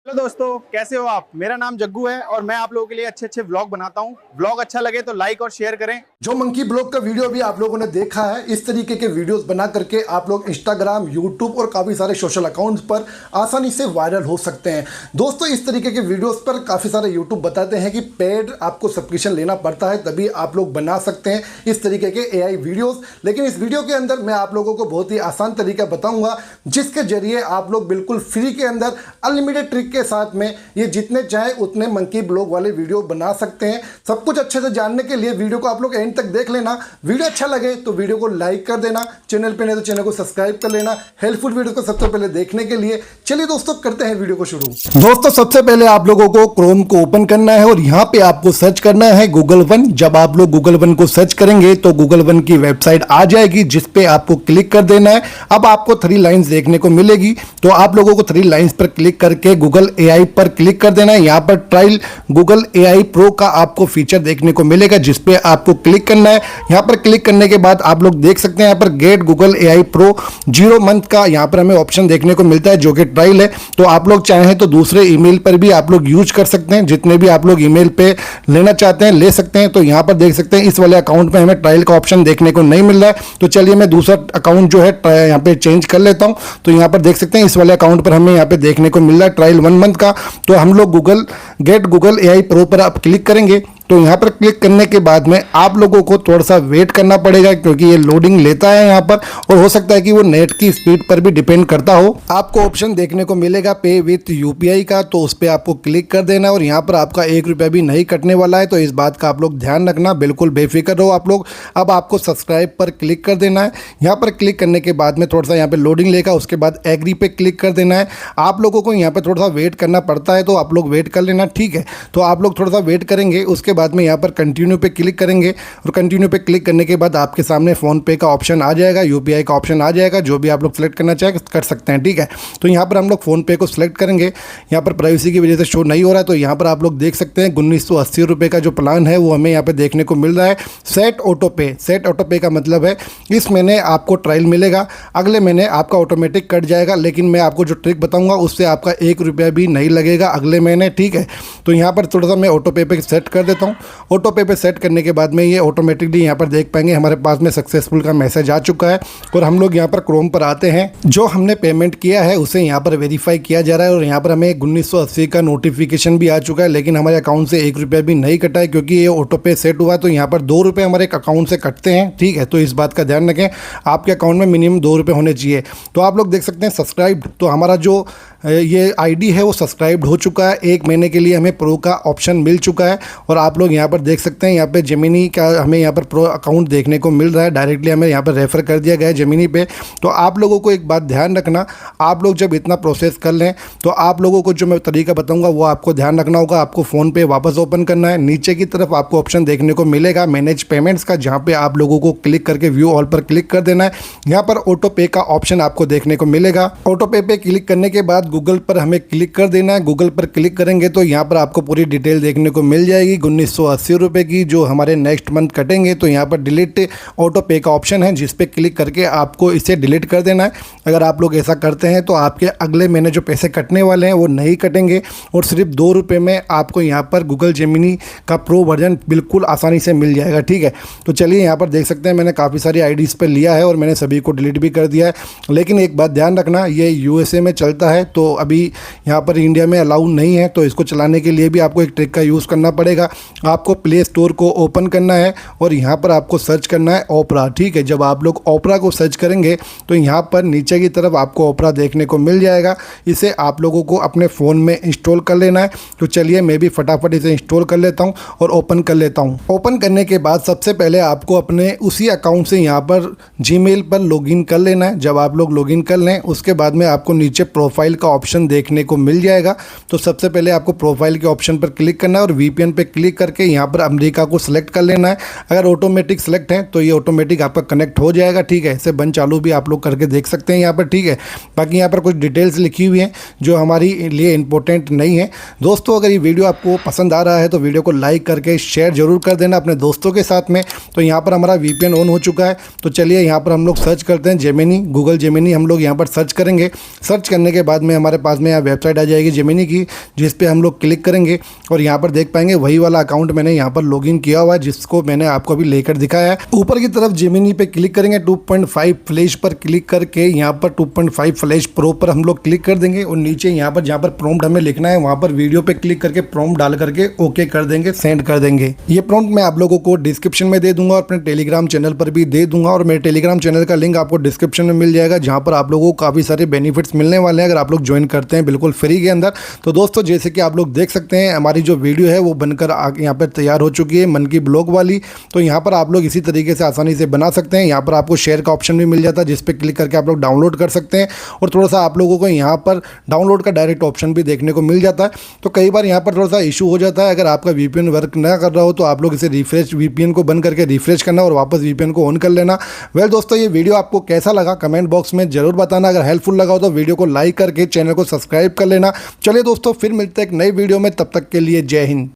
Hello दोस्तों, कैसे हो आप। मेरा नाम जग्गू है और मैं आप लोगों के लिए अच्छे अच्छे व्लॉग बनाता हूँ। व्लॉग अच्छा लगे तो लाइक और शेयर करें। जो मंकी ब्लॉग का वीडियो भी आप लोगों ने देखा है, इस तरीके के वीडियोस बना करके आप लोग इंस्टाग्राम, यूट्यूब और काफ़ी सारे सोशल अकाउंट्स पर आसानी से वायरल हो सकते हैं। दोस्तों, इस तरीके के वीडियोस पर काफ़ी सारे यूट्यूब बताते हैं कि पेड आपको सब्सक्रिप्शन लेना पड़ता है, तभी आप लोग बना सकते हैं इस तरीके के एआई वीडियोस। लेकिन इस वीडियो के अंदर मैं आप लोगों को बहुत ही आसान तरीका बताऊंगा, जिसके जरिए आप लोग बिल्कुल फ्री के अंदर अनलिमिटेड ट्रिक के साथ में ये जितने चाहे उतने मंकी ब्लॉग वाले वीडियो बना सकते हैं। सब कुछ अच्छे से जानने के लिए वीडियो को आप लोग एंड तक देख लेना। वीडियो अच्छा लगे तो वीडियो को लाइक कर देना, चैनल पे नहीं तो चैनल को सब्सक्राइब कर लेना हेल्पफुल वीडियो को सबसे पहले देखने के लिए। चलिए दोस्तों, करते हैं वीडियो को शुरू। दोस्तों, सबसे पहले आप लोगों को क्रोम को ओपन करना है और यहाँ पे आपको सर्च करना है गूगल वन। जब आप लोग गूगल वन को सर्च करेंगे तो गूगल वन की वेबसाइट आ जाएगी, जिसपे आपको क्लिक कर देना है। अब आपको 3 लाइंस देखने को मिलेगी, तो आप लोगों को 3 लाइंस पर क्लिक करके गूगल एआई पर क्लिक कर देना है। यहाँ पर ट्रायल गूगल एआई प्रो का आपको फीचर देखने को मिलेगा, जिसपे आपको क्लिक करना है। यहाँ पर क्लिक करने के बाद आप लोग देख सकते हैं यहाँ पर get Google AI pro 0 month का यहाँ पर हमें ऑप्शन देखने को मिलता है, जो कि ट्रायल है। तो आप लोग चाहें तो दूसरे ईमेल पर भी आप लोग यूज कर सकते हैं, जितने भी आप लोग ईमेल पे लेना चाहते हैं ले सकते हैं। तो यहाँ पर देख सकते हैं इस वाले अकाउंट में हमें ट्रायल का ऑप्शन देखने को नहीं मिल रहा है, तो चलिए मैं दूसरा अकाउंट जो है यहाँ पे चेंज कर लेता हूँ। तो यहाँ पर देख सकते हैं इस वाले अकाउंट पर हमें यहाँ पे देखने को मिल रहा है ट्रायल 1 मंथ का। तो हम लोग गेट गूगल एआई प्रो पर आप क्लिक करेंगे, तो यहाँ पर क्लिक करने के बाद में आप लोगों को थोड़ा सा वेट करना पड़ेगा, क्योंकि ये लोडिंग लेता है यहाँ पर, और हो सकता है कि वो नेट की स्पीड पर भी डिपेंड करता हो। आपको ऑप्शन देखने को मिलेगा पे विथ यूपीआई का, तो उस पर आपको क्लिक कर देना और यहाँ पर आपका 1 रुपया भी नहीं कटने वाला है। तो इस बात का आप लोग ध्यान रखना, बिल्कुल बेफिक्र रहो आप लोग। अब आपको सब्सक्राइब पर क्लिक कर देना है। यहाँ पर क्लिक करने के बाद में थोड़ा सा यहाँ पर लोडिंग लेगा, उसके बाद एग्री पे क्लिक कर देना है। आप लोगों को यहाँ पर थोड़ा सा वेट करना पड़ता है, तो आप लोग वेट कर लेना, ठीक है। तो आप लोग थोड़ा सा वेट करेंगे, उसके बाद में यहाँ पर कंटिन्यू पे क्लिक करेंगे और कंटिन्यू पे क्लिक करने के बाद आपके सामने फोन पे का ऑप्शन आ जाएगा, यूपीआई का ऑप्शन आ जाएगा। जो भी आप लोग सेलेक्ट करना चाहे कर सकते हैं, ठीक है। तो यहाँ पर हम लोग फोन पे को सिलेक्ट करेंगे। यहाँ पर प्राइवेसी की वजह से शो नहीं हो रहा है, तो यहाँ पर आप लोग देख सकते हैं 1980 रुपये का जो प्लान है वो हमें यहाँ पे देखने को मिल रहा है। सेट ऑटो पे, सेट ऑटो पे का मतलब है इस महीने आपको ट्रायल मिलेगा, अगले महीने आपका ऑटोमेटिक कट जाएगा। लेकिन मैं आपको जो ट्रिक बताऊंगा उससे आपका 1 रुपया भी नहीं लगेगा अगले महीने, ठीक है। तो यहाँ पर थोड़ा सा मैं ऑटो पे सेट कर देता हूँ। ऑटो पे सेट करने के बाद में ये ऑटोमेटिकली यहाँ पर देख पाएंगे हमारे पास में सक्सेसफुल का मैसेज आ चुका है। और हम लोग यहाँ पर क्रोम पर आते हैं, जो हमने पेमेंट किया है उसे यहाँ पर वेरीफाई किया जा रहा है और यहाँ पर हमें 1980 का नोटिफिकेशन भी आ चुका है। लेकिन हमारे अकाउंट से 1 रुपया भी नहीं कटा है, क्योंकि ये ऑटो पे सेट हुआ है। तो यहाँ पर 2 रुपये हमारे अकाउंट से कटते हैं, ठीक है। तो इस बात का ध्यान रखें, आपके अकाउंट में मिनिमम 2 रुपये होने चाहिए। तो आप लोग देख सकते हैं सब्सक्राइब, तो हमारा जो ये आईडी है वो सब्सक्राइब्ड हो चुका है। 1 महीने के लिए हमें प्रो का ऑप्शन मिल चुका है। और आप लोग यहाँ पर देख सकते हैं यहाँ पे जेमिनी का हमें यहाँ पर प्रो अकाउंट देखने को मिल रहा है, डायरेक्टली हमें यहाँ पर रेफर कर दिया गया है जेमिनी पे। तो आप लोगों को एक बात ध्यान रखना, आप लोग जब इतना प्रोसेस कर लें तो आप लोगों को जो मैं तरीका बताऊंगा वो आपको ध्यान रखना होगा। आपको फ़ोन पे वापस ओपन करना है, नीचे की तरफ आपको ऑप्शन देखने को मिलेगा मैनेज पेमेंट्स का, जहाँ पे आप लोगों को क्लिक करके व्यू ऑल पर क्लिक कर देना है। यहाँ पर ऑटो पे का ऑप्शन आपको देखने को मिलेगा। ऑटो पे क्लिक करने के बाद गूगल पर हमें क्लिक कर देना है। गूगल पर क्लिक करेंगे तो यहाँ पर आपको पूरी डिटेल देखने को मिल जाएगी 1980 रुपये की, जो हमारे नेक्स्ट मंथ कटेंगे। तो यहाँ पर डिलीट ऑटो पे का ऑप्शन है, जिस पे क्लिक करके आपको इसे डिलीट कर देना है। अगर आप लोग ऐसा करते हैं तो आपके अगले महीने जो पैसे कटने वाले हैं वो नहीं कटेंगे और सिर्फ 2 रुपये में आपको यहाँ पर गूगल जेमिनी का प्रो वर्जन बिल्कुल आसानी से मिल जाएगा, ठीक है। तो चलिए यहाँ पर देख सकते हैं मैंने काफ़ी सारी आईडीज़ पर लिया है और मैंने सभी को डिलीट भी कर दिया है। लेकिन एक बात ध्यान रखना, ये यूएसए में चलता है, तो अभी यहाँ पर इंडिया में अलाउ नहीं है। तो इसको चलाने के लिए भी आपको एक ट्रिक का यूज़ करना पड़ेगा। आपको प्ले स्टोर को ओपन करना है और यहाँ पर आपको सर्च करना है ओपरा, ठीक है। जब आप लोग ओपरा को सर्च करेंगे तो यहाँ पर नीचे की तरफ आपको ओपरा देखने को मिल जाएगा। इसे आप लोगों को अपने फ़ोन में इंस्टॉल कर लेना है। तो चलिए मैं भी फटाफट इसे इंस्टॉल कर लेता हूँ और ओपन कर लेता हूँ। ओपन करने के बाद सबसे पहले आपको अपने उसी अकाउंट से यहाँ पर जीमेल पर लॉगिन कर लेना है। जब आप लोग लॉगिन कर लें उसके बाद में आपको नीचे प्रोफाइल का ऑप्शन देखने को मिल जाएगा। तो सबसे पहले आपको प्रोफाइल के ऑप्शन पर क्लिक करना है और वीपीएन पे क्लिक करके यहाँ पर अमेरिका को सिलेक्ट कर लेना है। अगर ऑटोमेटिक सेलेक्ट है तो ये ऑटोमेटिक आपका कनेक्ट हो जाएगा, ठीक है। इसे बंद चालू भी आप लोग करके देख सकते हैं यहाँ पर, ठीक है। बाकी यहाँ पर कुछ डिटेल्स लिखी हुई हैं जो हमारी लिए इंपॉर्टेंट नहीं है। दोस्तों, अगर ये वीडियो आपको पसंद आ रहा है तो वीडियो को लाइक करके शेयर जरूर कर देना अपने दोस्तों के साथ में। तो यहाँ पर हमारा वीपीएन ऑन हो चुका है। तो चलिए यहाँ पर हम लोग सर्च करते हैं जेमिनी, गूगल जेमिनी हम लोग यहाँ पर सर्च करेंगे। सर्च करने के बाद में हमारे पास में यहाँ वेबसाइट आ जाएगी जेमिनी की, जिस पे हम लोग क्लिक करेंगे और यहाँ पर देख पाएंगे वही वाला अकाउंट मैंने यहाँ पर लॉगिन किया हुआ है, जिसको मैंने आपको अभी लेकर दिखाया है। ऊपर की तरफ जेमिनी पे क्लिक करेंगे, 2.5 फ्लैश पर क्लिक करके यहाँ पर 2.5 फ्लैश प्रो पर हम लोग क्लिक कर देंगे और नीचे यहाँ पर जहाँ पर प्रॉम्प्ट हमें लिखना है वहाँ पर वीडियो पे क्लिक करके प्रॉम्प्ट डाल करके ओके कर देंगे, सेंड कर देंगे। ये प्रॉम्प्ट मैं आप लोगों को डिस्क्रिप्शन में दे दूंगा और अपने टेलीग्राम चैनल पर भी दे दूंगा, और मेरे टेलीग्राम चैनल का लिंक आपको डिस्क्रिप्शन में मिल जाएगा, जहाँ पर आप लोगों को काफ़ी सारे बेनिफिट्स मिलने वाले हैं अगर आप लोग ज्वाइन करते हैं बिल्कुल फ्री के अंदर। तो दोस्तों जैसे कि आप लोग देख सकते हैं हमारी जो वीडियो है वो बनकर यहाँ पर तैयार हो चुकी है, मन की ब्लॉग वाली। तो यहाँ पर आप लोग इसी तरीके से आसानी से बना सकते हैं। यहाँ पर आपको शेयर का ऑप्शन भी मिल जाता है, जिस पे क्लिक करके आप लोग डाउनलोड कर सकते हैं, और थोड़ा सा आप लोगों को यहाँ पर डाउनलोड का डायरेक्ट ऑप्शन भी देखने को मिल जाता है। तो कई बार यहाँ पर थोड़ा सा इशू हो जाता है, अगर आपका वीपीएन वर्क ना कर रहा हो तो आप लोग इसे रिफ्रेश, वीपीएन को बंद करके रिफ्रेश करना और वापस वीपीएन को ऑन कर लेना। वेल दोस्तों, ये वीडियो आपको कैसा लगा कमेंट बॉक्स में जरूर बताना। अगर हेल्पफुल लगा हो तो वीडियो को लाइक करके चैनल को सब्सक्राइब कर लेना। चलिए दोस्तों, फिर मिलते हैं एक नई वीडियो में, तब तक के लिए जय हिंद।